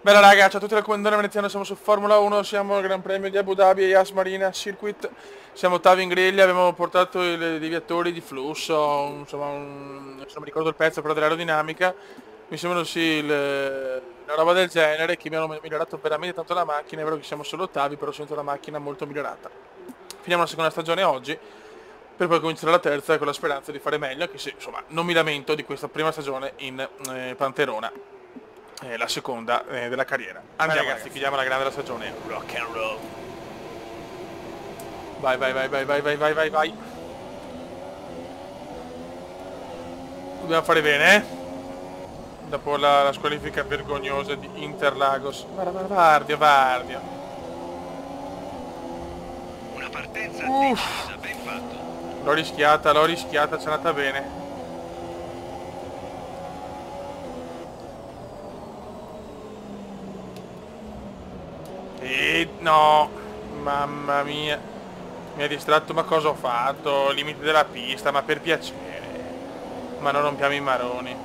Bella raga, ciao a tutti dal comandante veneziano, siamo su Formula 1, siamo al Gran Premio di Abu Dhabi e Yas Marina Circuit. Siamo ottavi in griglia, abbiamo portato i deviatori di flusso, insomma, non mi ricordo il pezzo però dell'aerodinamica. Mi sembrano sì una roba del genere, che mi hanno migliorato veramente tanto la macchina. È vero che siamo solo ottavi, però sento la macchina molto migliorata. Finiamo la seconda stagione oggi, per poi cominciare la terza con la speranza di fare meglio, anche se insomma non mi lamento di questa prima stagione in Panterona, la seconda della carriera. Andiamo ragazzi, chiudiamo la grande stagione. Rock and roll. Vai, vai, vai, vai, vai, vai, vai, vai, vai. Dobbiamo fare bene, eh? Dopo la squalifica vergognosa di Interlagos. Vardio, Vardio. Una partenza decisa, ben fatto. L'ho rischiata, c'è andata bene. E no, mamma mia. Mi ha distratto, ma cosa ho fatto? Limite della pista, ma per piacere. Ma non rompiamo i maroni.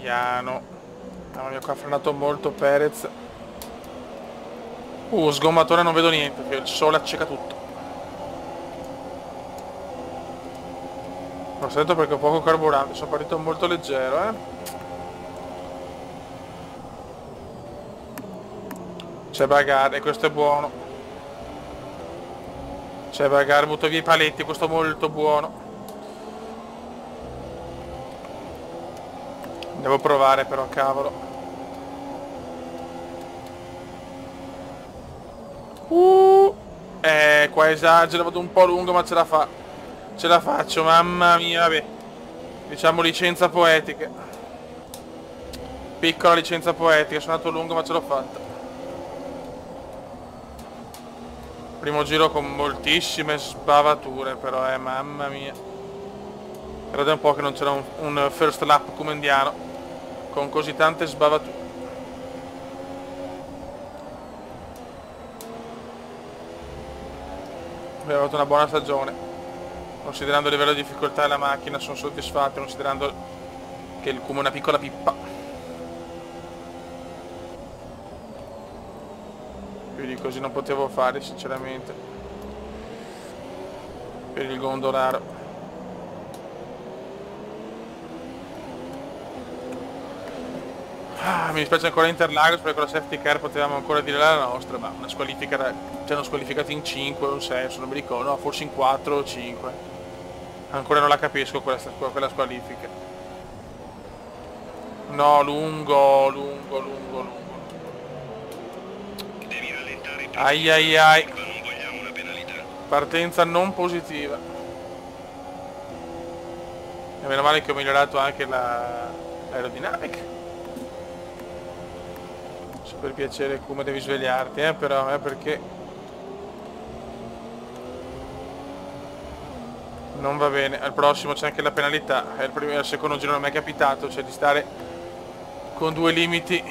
Piano. Mamma mia, qua ha frenato molto Perez. Sgommatore non vedo niente, che il sole acceca tutto. Lo sento perché ho poco carburante, sono partito molto leggero, C'è bagarre, e questo è buono. C'è bagarre, butto via i paletti, questo è molto buono. Devo provare però, cavolo. Qua esagero, vado un po' lungo ma ce la fa. Ce la faccio, mamma mia, vabbè. Diciamo licenza poetica. Piccola licenza poetica, sono andato lungo ma ce l'ho fatta. Primo giro con moltissime sbavature però, mamma mia. Era da un po' che non c'era un first lap comendiano con così tante sbavature. Abbiamo avuto una buona stagione. Considerando il livello di difficoltà della macchina sono soddisfatto, considerando che il Kuma è una piccola pippa. Più di così non potevo fare sinceramente. Per il gondolaro. Mi dispiace ancora Interlagos perché con la safety car potevamo ancora dire la nostra, ma una squalifica, ci hanno squalificati in 5 o in 6, non mi ricordo, no, forse in 4 o 5. Ancora non la capisco quella squalifica. No, lungo, lungo, lungo, lungo. Devi rallentare più Ai ai ai. ma non vogliamo una penalità. Partenza non positiva. E meno male che ho migliorato anche l'aerodinamica. Per piacere come devi svegliarti, però, perché non va bene. Al prossimo c'è anche la penalità. Al secondo giro non mi è capitato, cioè di stare con due limiti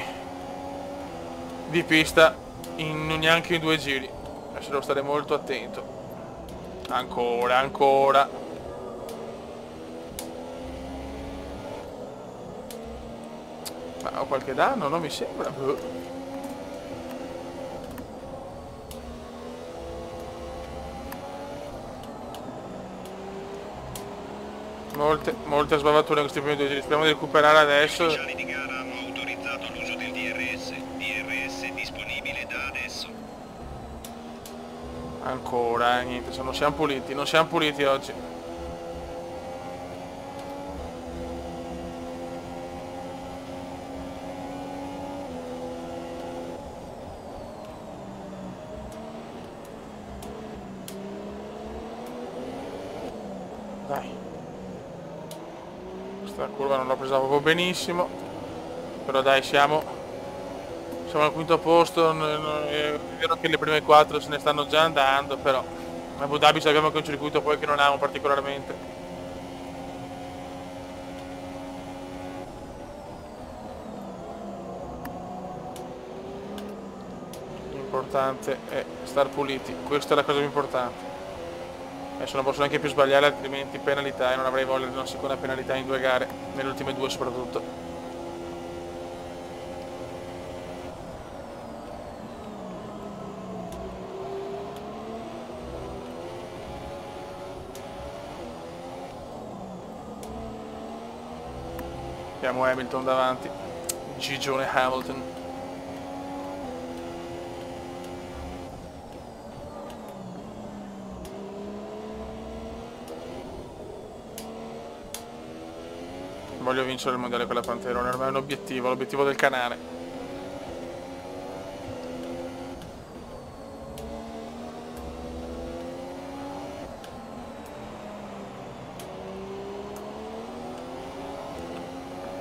di pista neanche in 2 giri. Adesso devo stare molto attento. Ancora, ancora. Ma ho qualche danno? Non mi sembra. Molte sbavature in questi primi 2 giri. Speriamo di recuperare adesso. Gli ufficiali di gara hanno autorizzato l'uso del DRS. DRS disponibile da adesso. Ancora, niente, non siamo puliti oggi. Dai. Questa curva non l'ho presa proprio benissimo. Però dai, siamo al quinto posto. È vero che le prime 4 se ne stanno già andando, però Abu Dhabi sappiamo che è un circuito poi che non amo particolarmente. l'importante è star puliti, questa è la cosa più importante. Adesso non posso neanche più sbagliare, altrimenti penalità, e non avrei voglia di una seconda penalità in 2 gare, nelle ultime 2 soprattutto. Abbiamo Hamilton davanti, Gigione Hamilton. Voglio vincere il mondiale con la Panterone, ormai è un obiettivo, l'obiettivo del canale.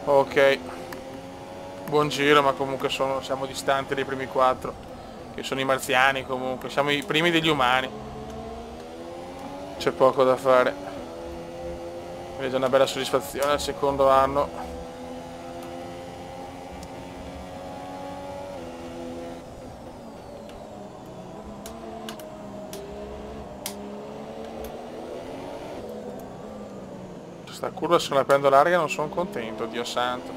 Ok, buon giro, ma comunque siamo distanti dai primi 4, che sono i marziani comunque, siamo i primi degli umani. C'è poco da fare. Vedo una bella soddisfazione al secondo anno. Questa curva, se la prendo larga non sono contento, Dio santo.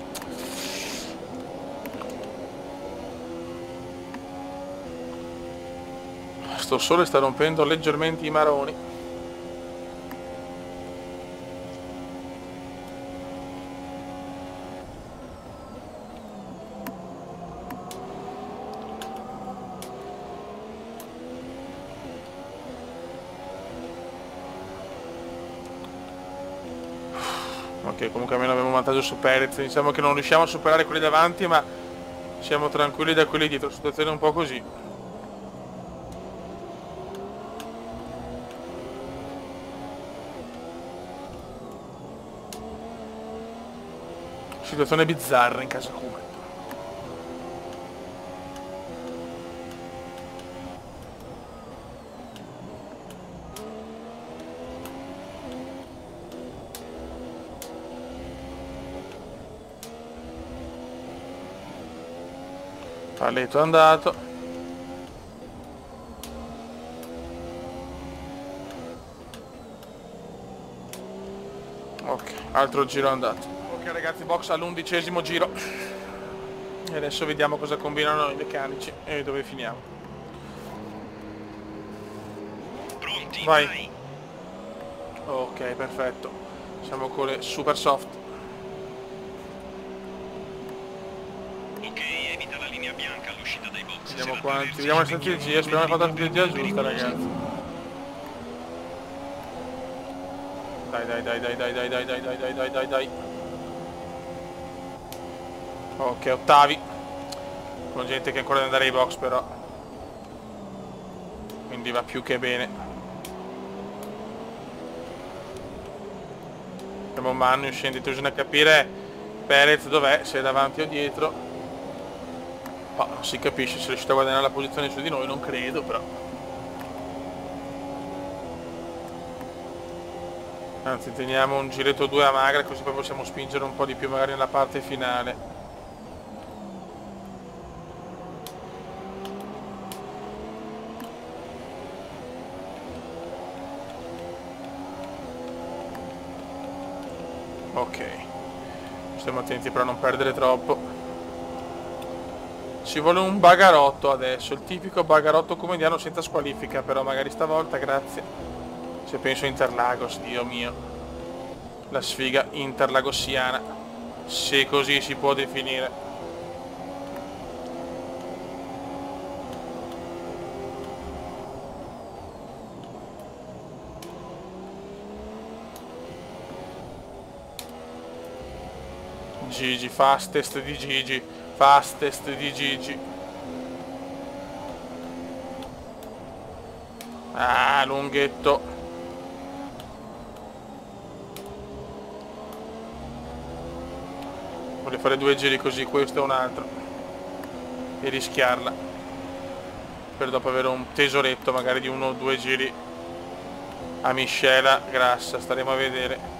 Sto sole sta rompendo leggermente i maroni. Ok, comunque almeno abbiamo un vantaggio su Perez. Diciamo che non riusciamo a superare quelli davanti, ma siamo tranquilli da quelli dietro. Situazione un po' così. Situazione bizzarra in casa Kuma. Palletto è andato. Ok, altro giro andato. Ok ragazzi, box all'11° giro. E adesso vediamo cosa combinano i meccanici e dove finiamo. Pronti, Vai. Ok, perfetto. Siamo con le super soft. Ok, evita la linea bianca all'uscita dai box. Vediamo quanti. Vediamo la strategia. Speriamo di fare la strategia giusta, ragazzi. Dai. Ok, ottavi. Con gente che ancora deve andare ai box però. Quindi va più che bene. Abbiamo Mannu scendito, bisogna capire Perez dov'è, se è davanti o dietro. Ma non si capisce se è riuscito a guadagnare la posizione su di noi, non credo però. Anzi, teniamo un giretto 2 a magra, così poi possiamo spingere un po' di più magari nella parte finale. Ok, stiamo attenti però a non perdere troppo. Ci vuole un bagarotto adesso, il tipico bagarotto comediano senza squalifica, però magari stavolta, grazie. Se penso a Interlagos, Dio mio. La sfiga interlagosiana, se così si può definire. Gigi, fastest di Gigi, fastest di Gigi. Ah, lunghetto. Voglio fare 2 giri così, questo e un altro. E rischiarla. Per dopo avere un tesoretto magari di 1 o 2 giri a miscela grassa, staremo a vedere.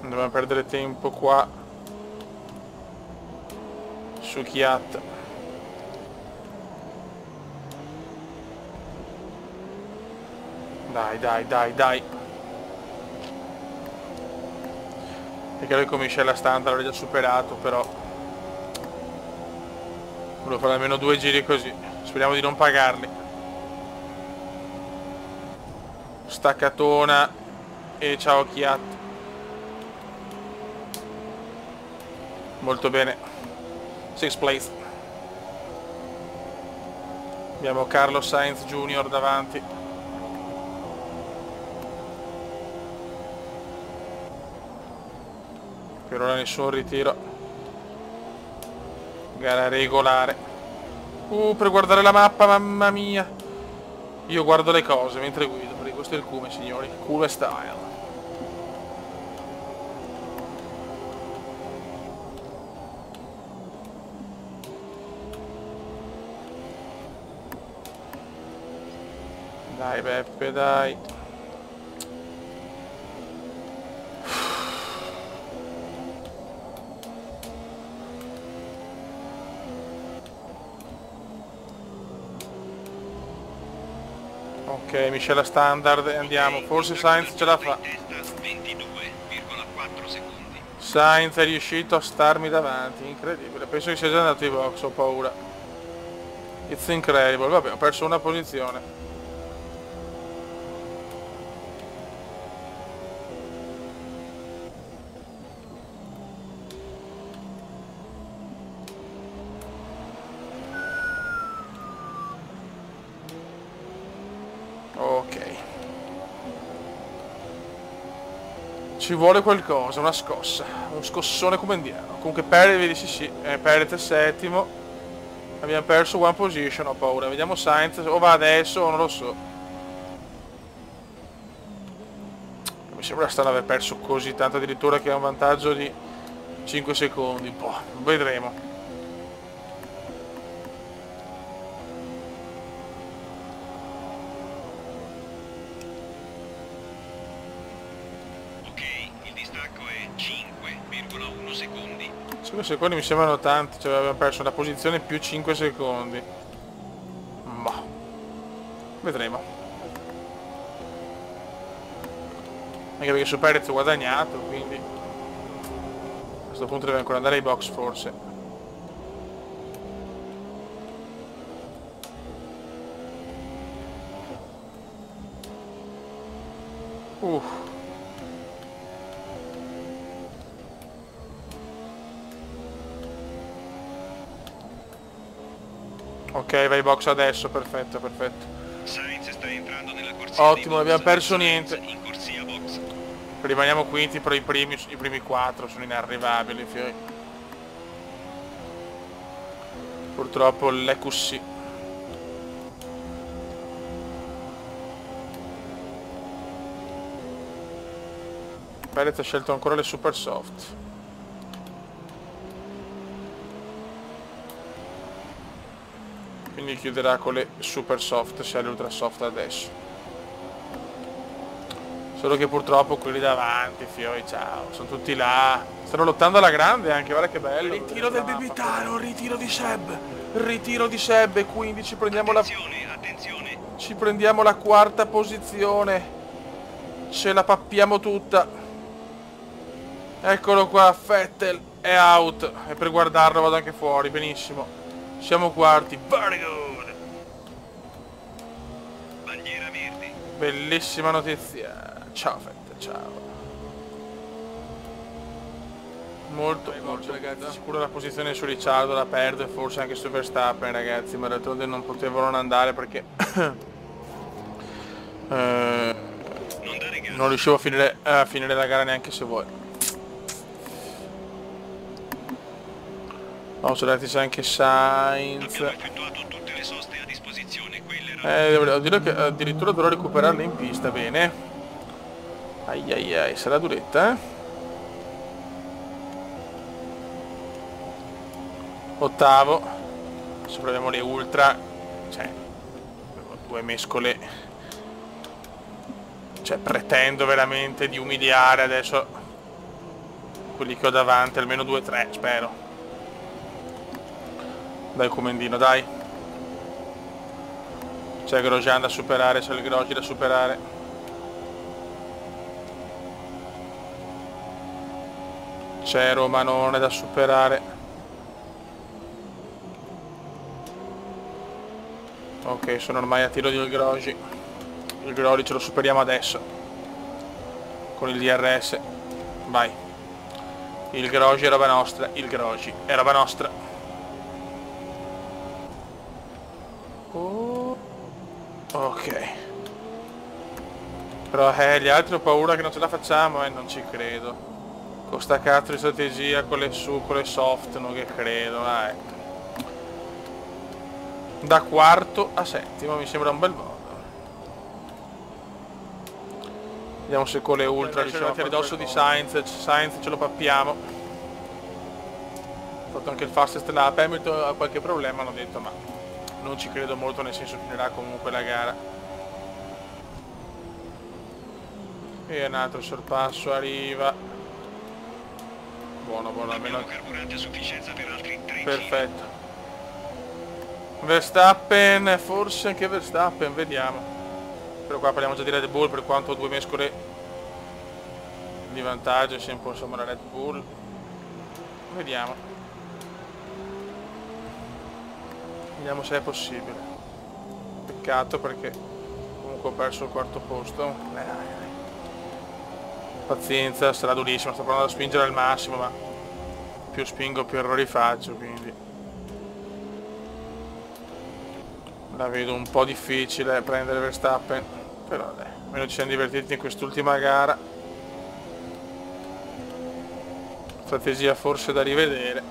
Non dobbiamo perdere tempo qua su Kvyat. Dai. Perché lui con Michelle Standard l'ha già superato, però volevo fare almeno 2 giri così. Speriamo di non pagarli. Staccatona e ciao Kvyat. Molto bene. 6th place. Abbiamo Carlos Sainz Jr. davanti. Per ora nessun ritiro. Gara regolare. Per guardare la mappa, mamma mia. Io guardo le cose mentre guido, perché questo è il Cume, signori. Cume style. Dai Beppe, dai. Ok, Michela Standard e andiamo. Forse Sainz ce la fa. 22,4 secondi. Sainz è riuscito a starmi davanti, incredibile. Penso che sia già andato in box, ho paura. It's incredible. Vabbè, ho perso una posizione. Ok. Ci vuole qualcosa, una scossa. Uno scossone come indiano. Comunque Perez, vedi, sì, Perez è settimo. Abbiamo perso one position, ho paura. Vediamo Sainz, o va adesso o non lo so. Mi sembra strano aver perso così tanto, addirittura che ha un vantaggio di 5 secondi. Boh, vedremo. Ok, il distacco è 5,1 secondi. 5 secondi mi sembrano tanti, cioè abbiamo perso una posizione più 5 secondi. Ma vedremo. Anche perché su Perez ho guadagnato, quindi a questo punto deve ancora andare ai box forse. Ok, vai box adesso, perfetto. Sainz sta entrando nella corsia. Ottimo, non abbiamo box. perso niente. In corsia box. Rimaniamo quinti, però i primi 4 sono inarrivabili, fioi. Purtroppo l'è così. Perez ha scelto ancora le super soft. Quindi chiuderà con le super soft, se ha le ultra soft adesso. Solo che purtroppo quelli davanti, fioi, ciao, sono tutti là. Stanno lottando alla grande anche, guarda che bello. Ritiro del Bibitano, ritiro di Seb, e quindi ci prendiamo Attenzione. ci prendiamo la quarta posizione. Ce la pappiamo tutta. Eccolo qua, Vettel è out. E per guardarlo vado anche fuori, benissimo. Siamo quarti, very good. Bandiera verde. Bellissima notizia. Ciao Vettel, ciao. Molto ragazzi, sicuro la posizione su Ricciardo la perde, forse anche su Verstappen ragazzi, ma d'altronde non potevo non andare perché non riuscivo a finire la gara neanche se vuoi. Sono andati anche Sainz. Abbiamo effettuato tutte le soste a disposizione, quelle devo dire che addirittura dovrò recuperarle in pista, bene. Ai, sarà duretta, eh? Ottavo. Adesso proviamo le ultra. Cioè, due mescole. Cioè, pretendo veramente di umiliare adesso quelli che ho davanti, almeno 2-3, spero. Dai Comendino, dai. C'è Grosjean da superare, c'è il Grosjean da superare. C'è Romanone da superare. Ok, sono ormai a tiro di Grosjean. Il Grosjean ce lo superiamo adesso. Con il DRS. Vai. Il Grosjean è roba nostra. Il Grosjean è roba nostra. Ok. Però gli altri ho paura che non ce la facciamo, non ci credo. Con sta cazzo di strategia, con le soft, non che credo, ecco. Da quarto a settimo mi sembra un bel modo. Vediamo se con le ultra riusciamo a tirare ridosso di Sainz ce lo pappiamo. Ho fatto anche il fastest lap, Hamilton ha qualche problema, hanno detto, ma non ci credo molto, nel senso finirà comunque la gara. E un altro sorpasso arriva. Buono, almeno carburante a sufficienza per altri 3 perfetto. Verstappen, forse anche Verstappen, vediamo. Però qua parliamo già di Red Bull, per quanto 2 mescole di vantaggio è sempre insomma la Red Bull. Vediamo se è possibile. Peccato perché comunque ho perso il quarto posto. Pazienza, sarà durissima, sto provando a spingere al massimo, ma più spingo più errori faccio, quindi la vedo un po' difficile prendere Verstappen, però dai, almeno ci siamo divertiti in quest'ultima gara. Strategia forse da rivedere.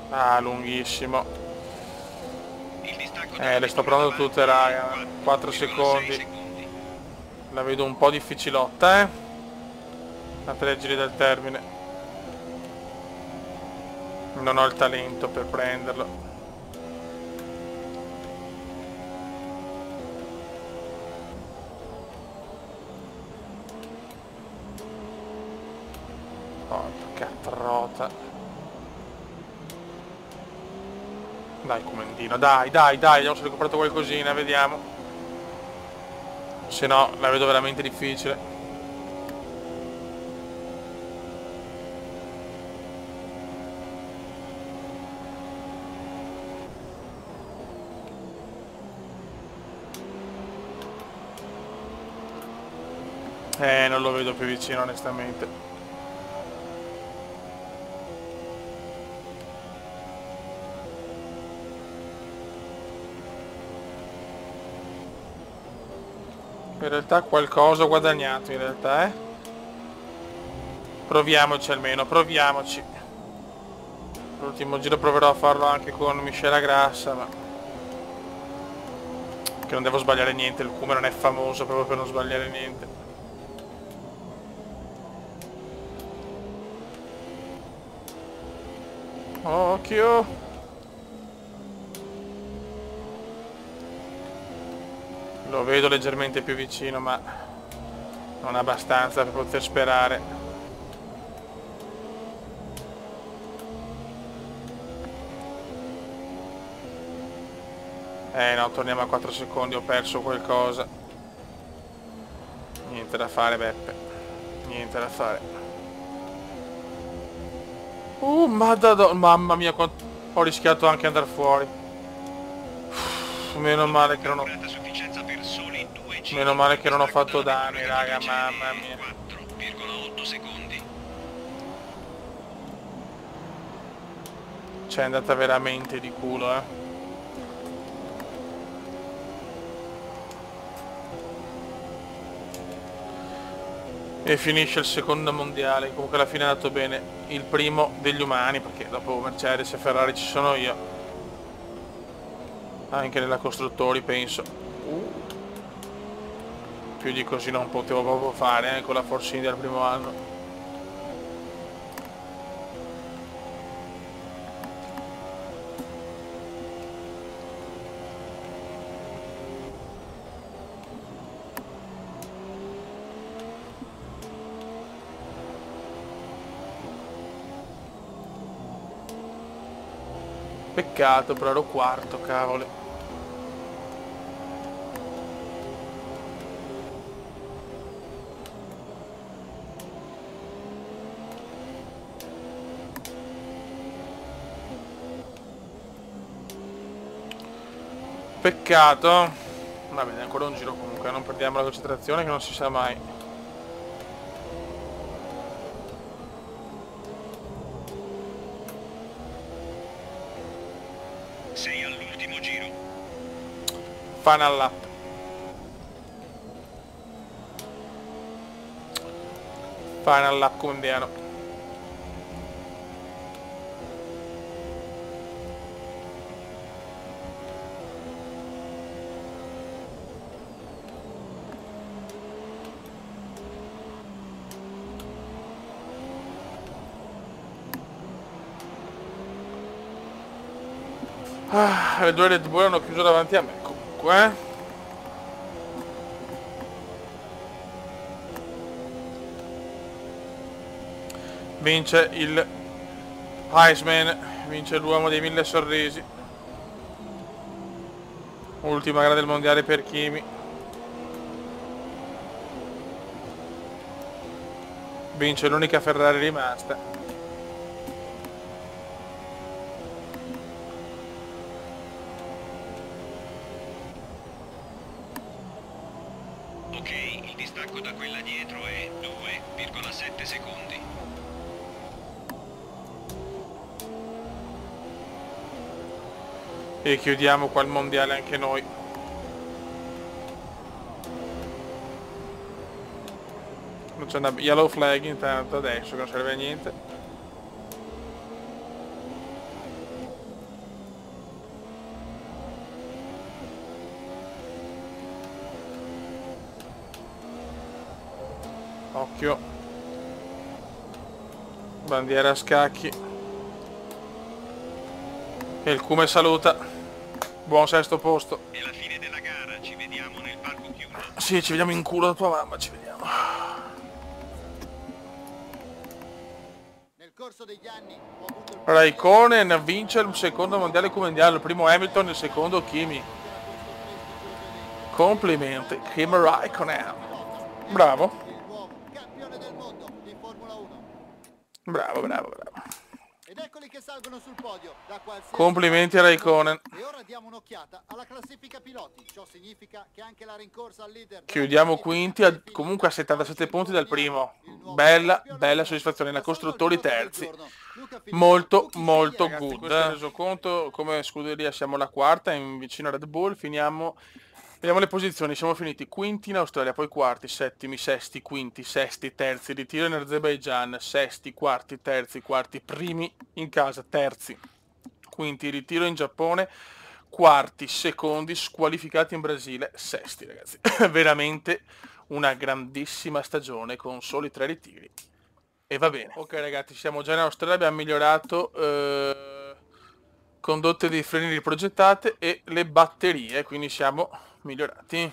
Ah, lunghissimo. Le sto provando tutte, raga. 4 secondi. La vedo un po' difficilotta, a 3 giri dal termine. Non ho il talento per prenderlo. Porca trota. Dai Comendino, dai, abbiamo recuperato qualcosina, vediamo. Se no la vedo veramente difficile. Non lo vedo più vicino onestamente. In realtà qualcosa ho guadagnato, in realtà, Proviamoci almeno, proviamoci. L'ultimo giro proverò a farlo anche con miscela grassa, ma che non devo sbagliare niente, il Kuma non è famoso proprio per non sbagliare niente. Occhio! Lo vedo leggermente più vicino, ma non abbastanza per poter sperare. No, torniamo a 4 secondi, ho perso qualcosa. Niente da fare, Beppe. Niente da fare. Mamma mia, ho rischiato anche andare fuori. Meno male che non ho... Meno male che non ho fatto danni, raga, mamma mia. 4,8 secondi. C'è andata veramente di culo, E finisce il secondo mondiale, comunque alla fine è andato bene. Il primo degli umani, perché dopo Mercedes e Ferrari ci sono io. Anche nella costruttori, penso. Più di così non potevo proprio fare, con la Force India al primo anno. Peccato, però ero quarto, cavolo. Peccato. Va bene, ancora un giro comunque, non perdiamo la concentrazione che non si sa mai. Sei all'ultimo giro. Final lap. Final lap comundiano. Le due Red Bull hanno chiuso davanti a me comunque. Vince il Iceman, vince l'uomo dei 1000 sorrisi. Ultima gara del mondiale per Kimi. Vince l'unica Ferrari rimasta. Ok, il distacco da quella dietro è 2,7 secondi. E chiudiamo qua il mondiale anche noi. Non c'è una yellow flag intanto adesso che non serve a niente. Occhio. Bandiera a scacchi. E il Cume saluta. Buon sesto posto. È la fine della gara, ci vediamo nel palco chiuso. Sì, ci vediamo in culo da tua mamma, ci vediamo. Nel corso degli anni ho avuto il Raikkonen vince il secondo mondiale mondiale, il primo Hamilton, il secondo Kimi. Complimenti, Kimi Raikkonen. Bravo. il nuovo campione del mondo di Formula 1. Bravo, bravo, bravo. Ed eccoli che salgono sul podio da qualsiasi Complimenti a Raikkonen. E ora diamo un'occhiata alla classifica piloti. Ciò significa che anche la rincorsa al leader Chiudiamo quinti, comunque a 77 punti dal primo. Bella, bella soddisfazione. La costruttori terzi. Molto, molto good. Questo è reso conto, come scuderia siamo la quarta, in vicino a Red Bull. Finiamo, vediamo le posizioni, siamo finiti quinti in Australia, poi quarti, settimi, sesti, quinti, sesti, terzi, ritiro in Azerbaijan, sesti, quarti, terzi, quarti, primi in casa, terzi, quinti, ritiro in Giappone, quarti, secondi, squalificati in Brasile, sesti ragazzi. Veramente una grandissima stagione con soli 3 ritiri. E va bene. Ok ragazzi, siamo già in Australia, abbiamo migliorato condotte di freni riprogettate e le batterie, quindi siamo migliorati.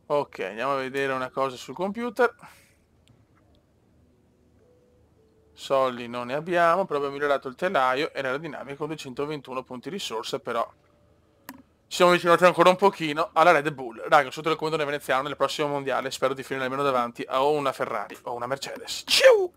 Ok, andiamo a vedere una cosa sul computer. Soldi non ne abbiamo, però abbiamo migliorato il telaio e l'aerodinamica con 221 punti risorsa, però siamo avvicinati ancora un pochino alla Red Bull. Raga, sotto il comandone veneziano nel prossimo mondiale spero di finire almeno davanti a o una Ferrari o una Mercedes. Ciao!